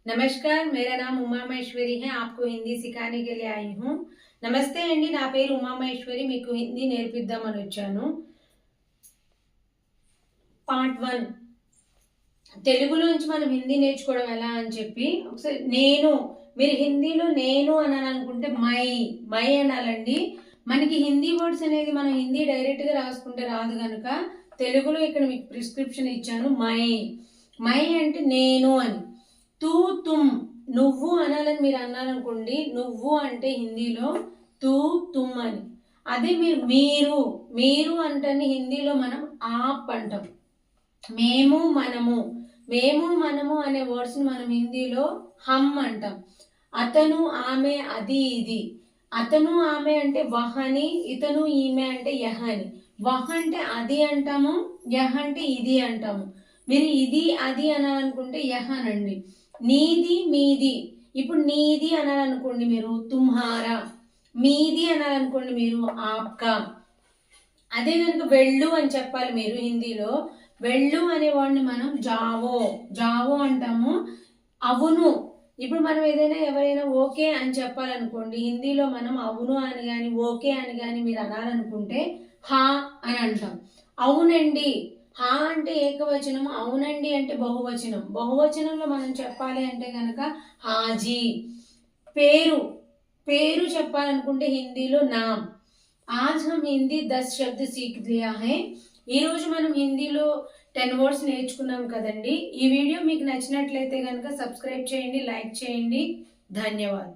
नमस्कार, मेरा नाम उमा महेश्वरी है। आपको हिंदी सिखाने के लिए आई हूँ। నమస్తే అండి, నా పేరు ఉమా మహేశ్వరి. మీకు హిందీ నేర్పిద్దామని వచ్చాను. పార్ట్ 1 తెలుగులోంచి మనం హిందీ నేర్చుకోవడం ఎలా అని చెప్పి ఒకసారి మీరు హిందీలో నేను అనాలనుకుంటే మై అనాలండి. మనకి హిందీ వర్డ్స్ అనేది మనం హిందీ డైరెక్ట్గా రాసుకుంటే రాదు కనుక తెలుగులో ఇక్కడ మీకు ప్రిస్క్రిప్షన్ ఇచ్చాను. మై అంటే నేను అని. తూ తుమ్ నువ్వు అనాలని మీరు అన్నారనుకోండి, నువ్వు అంటే హిందీలో తూ తుమ్ అని. అదే మీరు అంటే హిందీలో మనం ఆప్ అంటాం. మేము మనము అనే వర్డ్స్ని మనం హిందీలో హమ్ అంటాం. అతను ఆమె అది ఇది. అతను ఆమె అంటే వహ్ అని, ఇతను ఈమె అంటే యహ్ అని. వహ్ అంటే అది అంటాము, యహ్ అంటే ఇది అంటాము. మీరు ఇది అది అనాలనుకుంటే యహ్ అనండి. నీది మీది. ఇప్పుడు నీది అనాలనుకోండి మీరు తుమ్హారా, మీది అనాలనుకోండి మీరు ఆప్కా. అదే కనుక వెళ్ళు అని చెప్పాలి మీరు హిందీలో, వెళ్ళు అనే వాడిని మనం జావో అంటాము. అవును, ఇప్పుడు మనం ఏదైనా ఎవరైనా ఓకే అని చెప్పాలనుకోండి, హిందీలో మనం అవును అని కానీ ఓకే అని కానీ మీరు అనాలనుకుంటే హా అని అంటాం. అవునండి, హా అంటే ఏకవచనం, అవునండి అంటే బహువచనం. బహువచనంలో మనం చెప్పాలి అంటే కనుక హాజీ. పేరు చెప్పాలనుకుంటే హిందీలో నామ్. आज हम हिंदी 10 शब्द सीख लिया है. ఈ రోజు మనం హిందీలో 10 వర్డ్స్ నేర్చుకున్నాం కదండి. ఈ వీడియో మీకు నచ్చినట్లయితే కనుక సబ్స్క్రైబ్ చేయండి, లైక్ చేయండి. ధన్యవాదాలు.